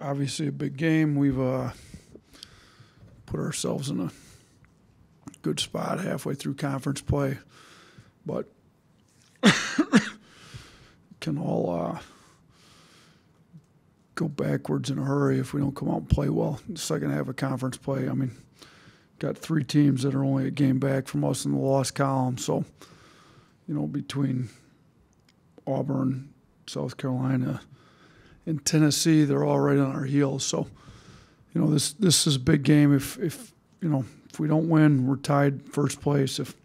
obviously a big game. We've put ourselves in a good spot halfway through conference play, but can all go backwards in a hurry if we don't come out and play well in the second half of conference play. I mean, got 3 teams that are only a game back from us in the loss column, so between Auburn, South Carolina, and Tennessee, they're all right on our heels. So, this is a big game. If we don't win, we're tied first place. If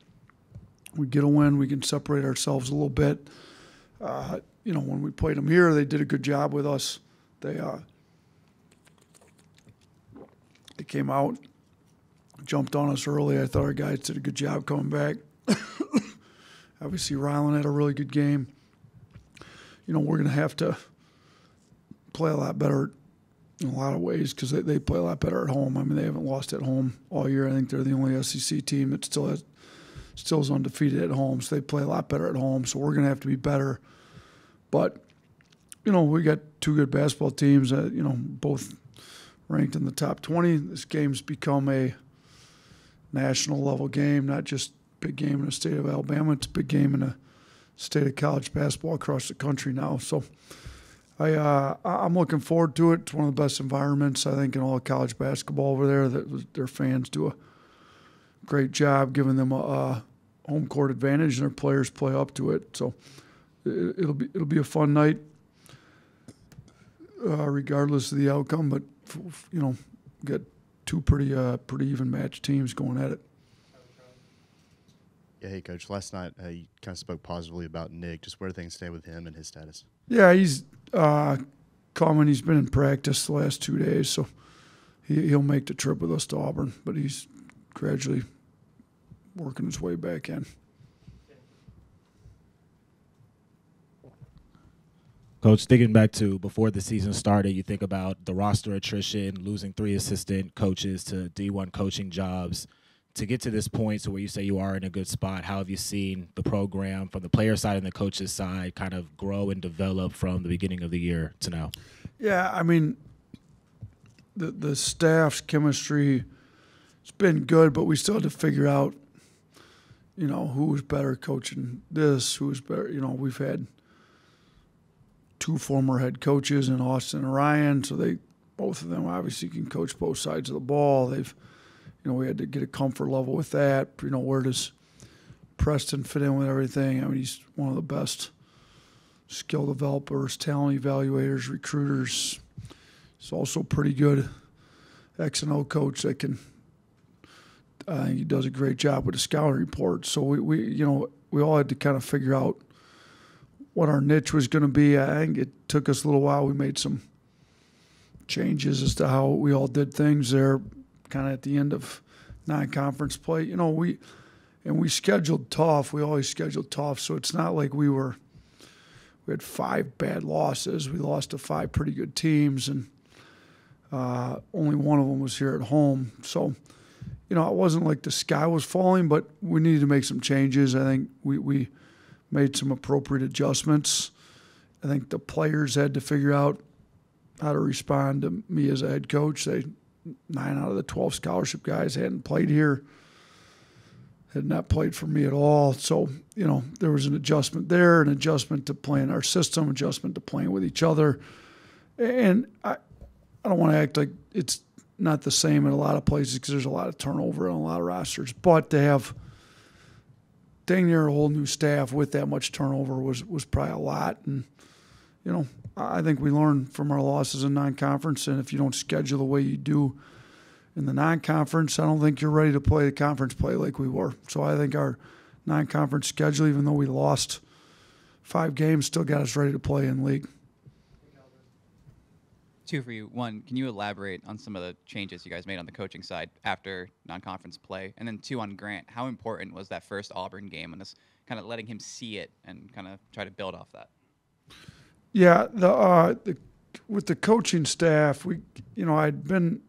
we get a win, we can separate ourselves a little bit. When we played them here, they did a good job with us. They came out, jumped on us early. I thought our guys did a good job coming back. Obviously, Ryland had a really good game. We're going to have to play a lot better in a lot of ways because they play a lot better at home. I mean, they haven't lost at home all year. I think they're the only SEC team that still is undefeated at home. So they play a lot better at home. So we're going to have to be better. But, we got 2 good basketball teams, both ranked in the top 20. This game's become a national level game, not just a big game in the state of Alabama. It's a big game in the state of college basketball across the country now. So I'm looking forward to it. It's one of the best environments, I think, in all of college basketball over there. Their fans do a great job giving them a home court advantage, and their players play up to it. So it'll be a fun night, regardless of the outcome. But got 2 pretty even matched teams going at it. Yeah, hey, Coach. Last night you kind of spoke positively about Nick. Just where do things stand with him and his status? Yeah, he's coming. He's been in practice the last 2 days, so he'll make the trip with us to Auburn. But he's gradually working his way back in. Coach, thinking back to before the season started, you think about the roster attrition, losing 3 assistant coaches to D1 coaching jobs. To get to this point to where you say you are in a good spot, how have you seen the program from the player side and the coach's side kind of grow and develop from the beginning of the year to now? Yeah, I mean, the staff's chemistry, it's been good, but we still had to figure out, who's better coaching this, who's better. We've had 2 former head coaches in Austin and Ryan, so both of them obviously can coach both sides of the ball. We had to get a comfort level with that. Where does Preston fit in with everything? I mean, he's one of the best skill developers, talent evaluators, recruiters. He's also pretty good X&O coach that can he does a great job with the scouting report. So we all had to kind of figure out what our niche was going to be. I think it took us a little while. We made some changes as to how we all did things there, kind of at the end of non-conference play. We scheduled tough. We always scheduled tough, so it's not like we had 5 bad losses. We lost to 5 pretty good teams, and only one of them was here at home. So, it wasn't like the sky was falling, but we needed to make some changes. I think we made some appropriate adjustments. I think the players had to figure out how to respond to me as a head coach. 9 out of the 12 scholarship guys hadn't played here, had not played for me at all. So, there was an adjustment there, an adjustment to playing our system, adjustment to playing with each other. And I don't want to act like it's not the same in a lot of places because there's a lot of turnover on a lot of rosters. But to have dang near a whole new staff with that much turnover was probably a lot. And, I think we learned from our losses in non-conference, and if you don't schedule the way you do in the non-conference, I don't think you're ready to play the conference play like we were. So I think our non-conference schedule, even though we lost 5 games, still got us ready to play in league. 2 for you. 1, can you elaborate on some of the changes you guys made on the coaching side after non-conference play? And then 2, on Grant, how important was that first Auburn game and us kind of letting him see it and kind of try to build off that? Yeah, with the coaching staff, I'd been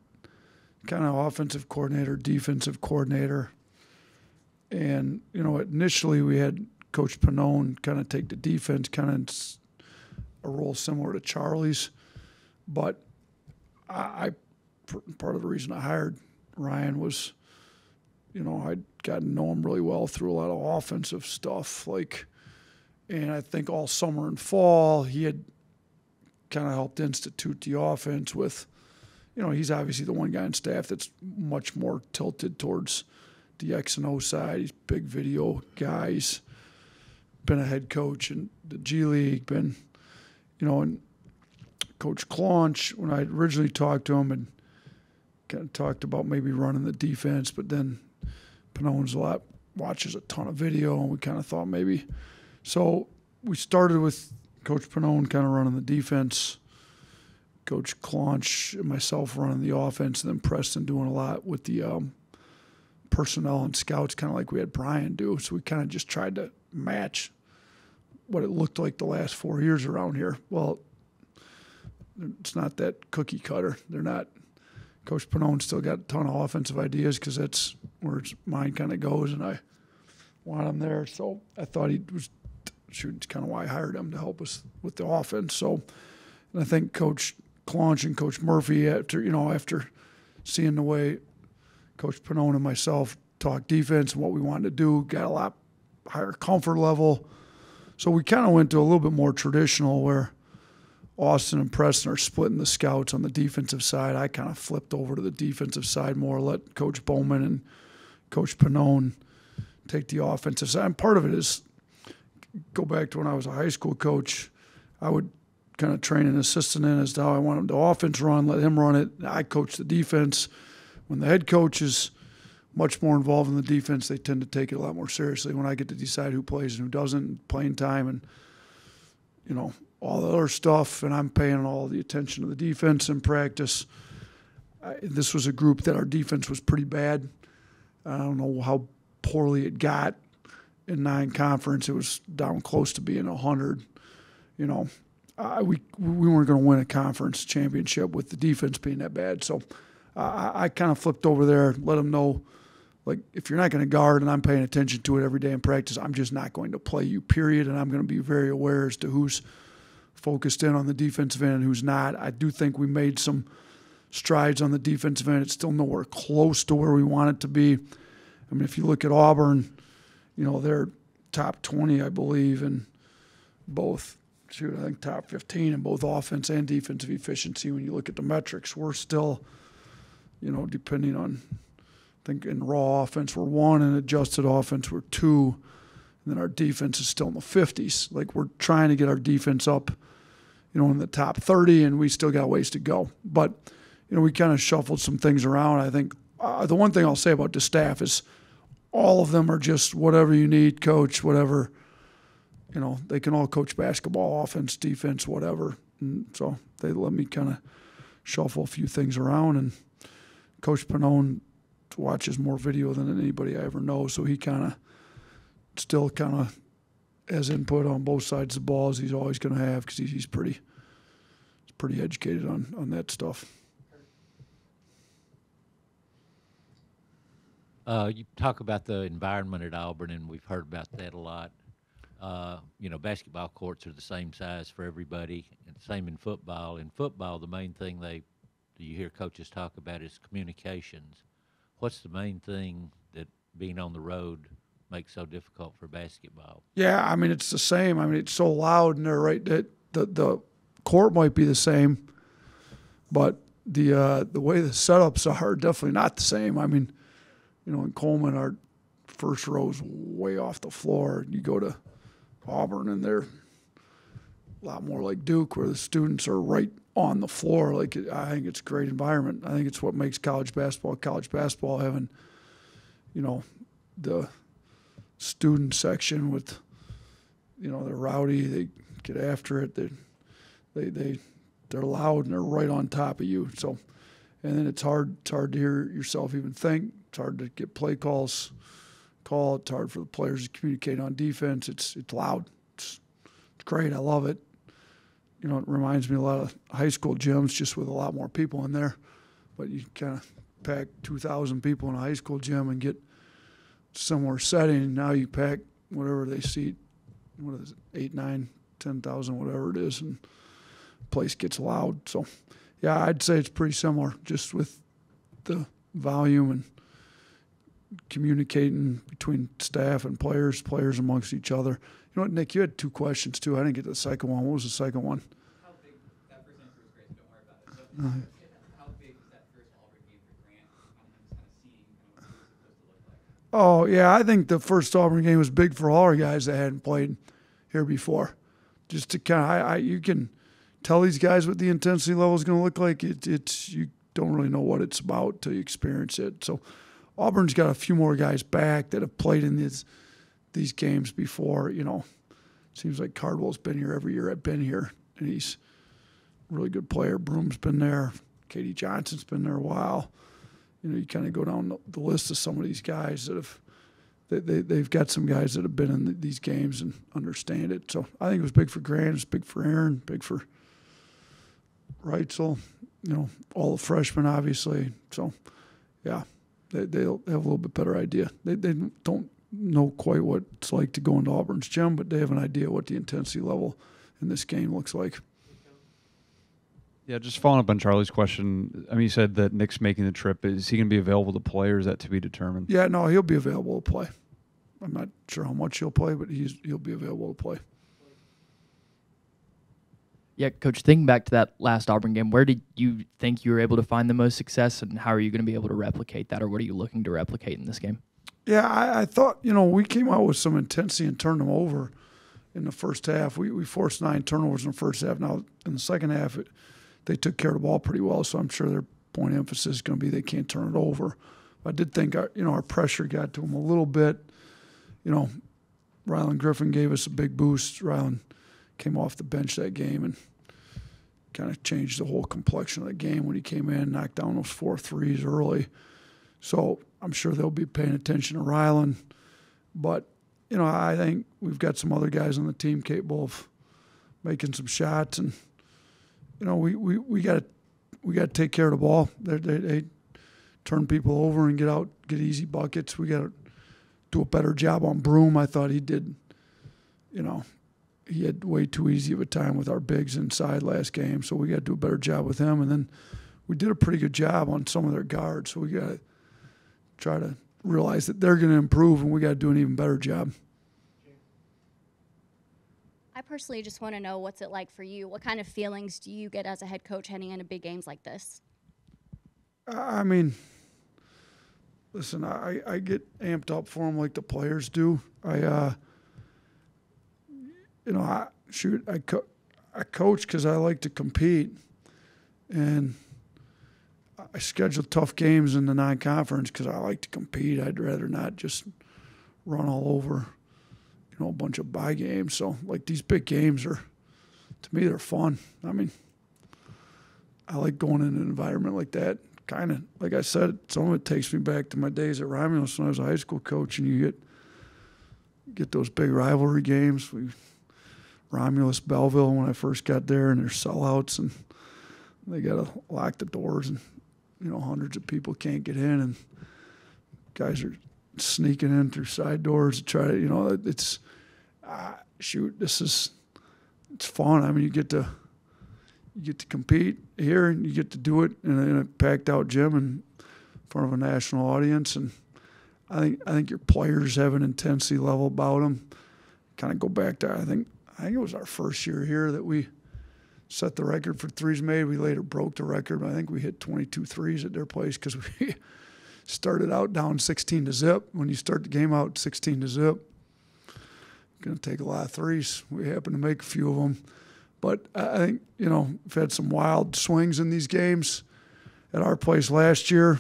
kind of offensive coordinator, defensive coordinator, and initially we had Coach Pannone kind of take the defense, kind of a role similar to Charlie's, but part of the reason I hired Ryan was, I'd gotten to know him really well through a lot of offensive stuff. And I think all summer and fall, he had kind of helped institute the offense with, he's obviously the one guy on staff that's much more tilted towards the X and O side. He's a big video guy. He's been a head coach in the G League, and Coach Claunch, when I originally talked to him, and kind of talked about maybe running the defense, but then Panone's watches a ton of video, and we kind of thought maybe. So we started with Coach Panone kind of running the defense, Coach Claunch and myself running the offense, and then Preston doing a lot with the personnel and scouts, kind of like we had Brian do. So we kind of just tried to match what it looked like the last 4 years around here. Well, it's not that cookie cutter. They're not. Coach Panone still got a ton of offensive ideas because that's where his mind kind of goes, and I want him there. So I thought he was it's kind of why I hired him, to help us with the offense. So, and I think Coach Claunch and Coach Murphy, after seeing the way Coach Panone and myself talk defense and what we wanted to do, got a lot higher comfort level. So we kind of went to a little bit more traditional, where Austin and Preston are splitting the scouts on the defensive side. I kind of flipped over to the defensive side more, let Coach Bowman and Coach Panone take the offensive side. And part of it is, go back to when I was a high school coach, I would kind of train an assistant in as to how I want him to offense run, let him run it. I coach the defense. When the head coach is much more involved in the defense, they tend to take it a lot more seriously. When I get to decide who plays and who doesn't, playing time and, all the other stuff, and I'm paying all the attention to the defense in practice. This was a group that our defense was pretty bad. I don't know how poorly it got in non-conference. It was down close to being 100. We weren't going to win a conference championship with the defense being that bad. So I kind of flipped over there, let them know, if you're not going to guard and I'm paying attention to it every day in practice, I'm just not going to play you, period. And I'm going to be very aware as to who's focused in on the defensive end and who's not. I do think we made some strides on the defensive end. It's still nowhere close to where we want it to be. I mean, if you look at Auburn, they're top 20, I believe, in both, I think top 15 in both offense and defensive efficiency. When you look at the metrics, we're still, depending on, I think in raw offense, we're 1, and adjusted offense, we're 2. And then our defense is still in the 50s. We're trying to get our defense up, in the top 30, and we still got ways to go. But, we kind of shuffled some things around. I think the one thing I'll say about the staff is all of them are just whatever you need, coach, whatever. They can all coach basketball, offense, defense, whatever. And so they let me kind of shuffle a few things around. And Coach Panone watches more video than anybody I ever know, so he still has input on both sides of the ball, as he's always going to have, because he's pretty educated on that stuff. You talk about the environment at Auburn, and we've heard about that a lot. Basketball courts are the same size for everybody, and same in football. In football, the main thing you hear coaches talk about is communications. What's the main thing that being on the road makes so difficult for basketball? Yeah, I mean, it's the same. I mean, it's so loud, and they're right that the court might be the same, but the way the setups are definitely not the same. I mean, in Coleman, our first row is way off the floor. You go to Auburn, and they're a lot more like Duke, where the students are right on the floor. I think it's a great environment. I think it's what makes college basketball, having, the student section with, they're rowdy, they get after it, they're loud, and they're right on top of you. So, and then it's hard to hear yourself even think. It's hard to get play calls called. It's hard for the players to communicate on defense. It's loud. It's great. I love it. It reminds me a lot of high school gyms, just with a lot more people in there. But you kind of pack 2,000 people in a high school gym and get similar setting. Now you pack whatever they seat, 8, 9, 10,000, whatever it is, and the place gets loud. So yeah, I'd say it's pretty similar, just with the volume and communicating between staff and players amongst each other. You know what, Nick, you had 2 questions too. I didn't get to the second one. What was the second one? How big, that first answer was great, so don't worry about it. But how big was that first Auburn game for Grant? Kind of seeing what it was supposed to look like. Oh, yeah, I think the first Auburn game was big for all our guys that hadn't played here before. Just to kind of, you can tell these guys what the intensity level is going to look like. It's you don't really know what it's about till you experience it. So Auburn's got a few more guys back that have played in these games before. You know, seems like Cardwell's been here every year I've been here, and he's a really good player. Broom's been there. Katie Johnson's been there a while. You know, you kind of go down the list of some of these guys that have they've got some guys that have been in these games and understand it. So I think it was big for Grant, it was big for Aaron, big for Reitzel, you know, all the freshmen obviously. So yeah, they'll have a little bit better idea. They don't know quite what it's like to go into Auburn's gym, but they have an idea what the intensity level in this game looks like. Yeah, just following up on Charlie's question. I mean, you said that Nick's making the trip. Is he going to be available to play, or is that to be determined? Yeah, no, he'll be available to play. I'm not sure how much he'll play, but he'll be available to play. Yeah, Coach, thinking back to that last Auburn game, where did you think you were able to find the most success, and how are you going to be able to replicate that, or what are you looking to replicate in this game? Yeah, I thought, you know, we came out with some intensity and turned them over in the first half. We forced 9 turnovers in the first half. Now, in the second half, they took care of the ball pretty well, so I'm sure their point of emphasis is going to be they can't turn it over. I did think our pressure got to them a little bit. You know, Rylan Griffin gave us a big boost. Rylan came off the bench that game and kind of changed the whole complexion of the game when he came in, knocked down those 4 threes early. So I'm sure they'll be paying attention to Rylan. But, you know, I think we've got some other guys on the team capable of making some shots, and you know, we got to take care of the ball. They turn people over and get easy buckets. We got to do a better job on Broom. I thought he did. You know, he had way too easy of a time with our bigs inside last game, so we got to do a better job with him. And then we did a pretty good job on some of their guards, so we got to try to realize that they're going to improve, and we got to do an even better job. I personally just want to know, what's it like for you? What kind of feelings do you get as a head coach heading into big games like this? I mean, listen, I get amped up for them like the players do. I coach because I like to compete, and I schedule tough games in the non-conference because I like to compete. I'd rather not just run all over, you know, a bunch of bye games. So, like, these big games are, to me, they're fun. I mean, I like going in an environment like that. Kind of, like I said, some of it takes me back to my days at Romulus when I was a high school coach, and you get those big rivalry games. Romulus Belleville when I first got there, and there's sellouts, and they got to lock the doors, and you know, hundreds of people can't get in, and guys are sneaking in through side doors to try to, you know, it's it's fun. I mean, you get to compete here, and you get to do it in a packed out gym in front of a national audience, and I think your players have an intensity level about them. Kind of go back to I think it was our first year here that we set the record for threes made. We later broke the record, but I think we hit 22 threes at their place because we started out down 16-0. When you start the game out 16-0, going to take a lot of threes. We happened to make a few of them. But I think, you know, we've had some wild swings in these games. At our place last year,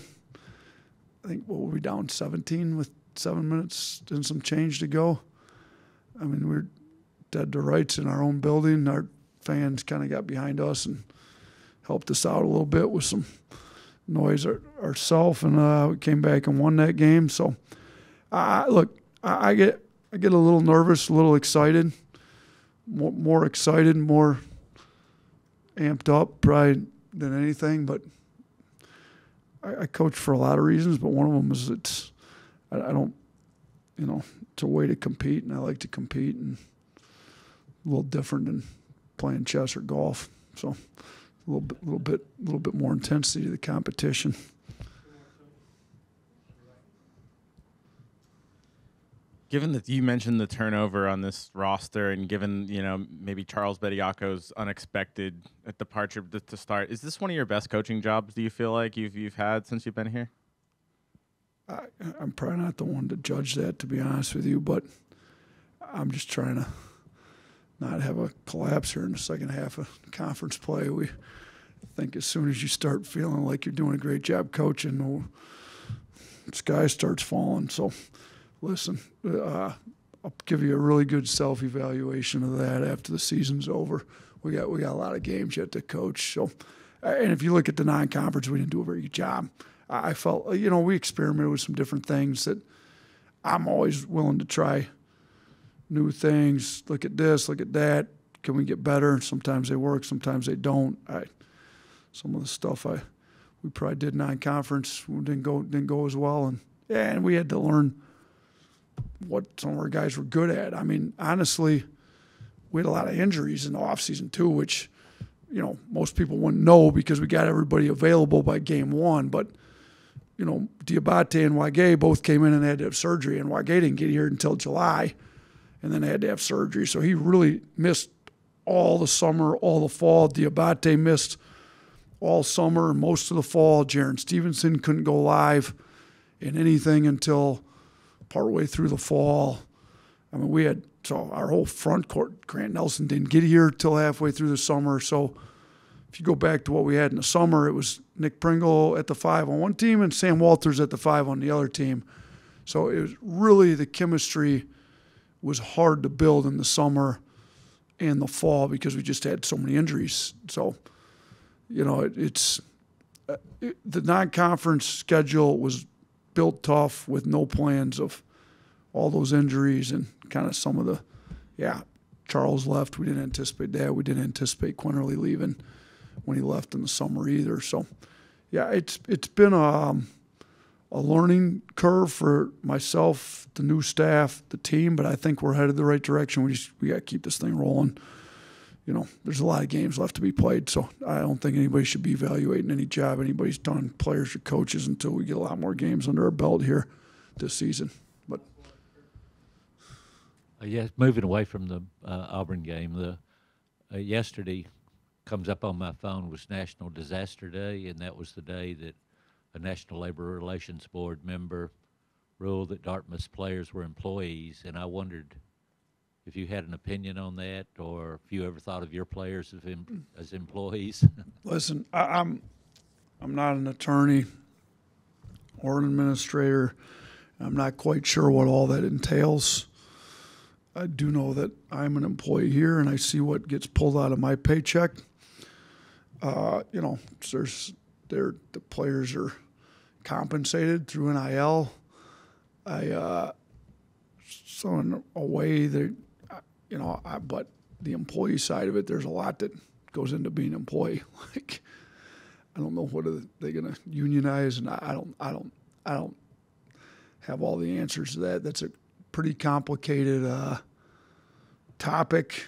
I think, what were we down 17 with 7 minutes and some change to go? I mean, we're dead to rights in our own building. Our fans kind of got behind us and helped us out a little bit with some noise ourselves, and we came back and won that game. So, look, I get a little nervous, a little excited, more excited, more amped up probably than anything. But I coach for a lot of reasons, but one of them is I don't, you know, it's a way to compete, and I like to compete, and a little different than playing chess or golf. So little bit more intensity to the competition. Given that you mentioned the turnover on this roster, and given maybe Charles Bediaco's unexpected departure to start, is this one of your best coaching jobs? Do you feel like you've had since you've been here? I'm probably not the one to judge that, to be honest with you, but I'm just trying to not have a collapse here in the second half of conference play. I think as soon as you start feeling like you're doing a great job coaching, the sky starts falling. So, listen, I'll give you a really good self-evaluation of that after the season's over. We got a lot of games yet to coach. So, and if you look at the non-conference, we didn't do a very good job. I felt, we experimented with some different things that I'm always willing to try new things. Look at this, look at that. Can we get better? Sometimes they work, sometimes they don't. Some of the stuff we probably did non-conference didn't go as well, and we had to learn what some of our guys were good at. I mean, honestly, we had a lot of injuries in the offseason too, which most people wouldn't know because we got everybody available by game one. But Diabate and Wage both came in and had to have surgery, and Wage didn't get here until July, and then they had to have surgery. So he really missed all the summer, all the fall. Diabate missed all summer, most of the fall. Jaron Stevenson couldn't go live in anything until partway through the fall. I mean, so our whole front court, Grant Nelson didn't get here till halfway through the summer. So if you go back to what we had in the summer, it was Nick Pringle at the 5 on one team and Sam Walters at the 5 on the other team. So it was really, the chemistry was hard to build in the summer and the fall because we just had so many injuries. So, the non-conference schedule was built tough with no plans of all those injuries and kind of some of Charles left. We didn't anticipate that. We didn't anticipate Quinterly leaving when he left in the summer either. So, it's been a learning curve for myself, the new staff, the team, but I think we're headed the right direction. We got to keep this thing rolling. There's a lot of games left to be played, so I don't think anybody should be evaluating any job anybody's done, players or coaches, until we get a lot more games under our belt here this season. But moving away from the Auburn game, yesterday comes up on my phone was National Disaster Day, and that was the day that a National Labor Relations Board member ruled that Dartmouth's players were employees, and I wondered if you had an opinion on that, or if you ever thought of your players as employees. Listen, I'm not an attorney or an administrator. I'm not quite sure what all that entails. I do know that I'm an employee here, and I see what gets pulled out of my paycheck. The players are compensated through NIL. So in a way, but the employee side of it, there's a lot that goes into being an employee. Like, I don't know, what are they going to unionize, and I don't have all the answers to that. That's a pretty complicated topic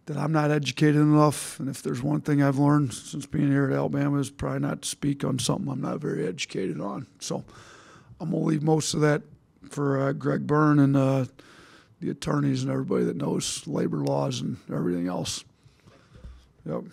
that I'm not educated enough. And if there's one thing I've learned since being here at Alabama, is probably not to speak on something I'm not very educated on. So I'm going to leave most of that for Greg Byrne and the attorneys and everybody that knows labor laws and everything else. Yep.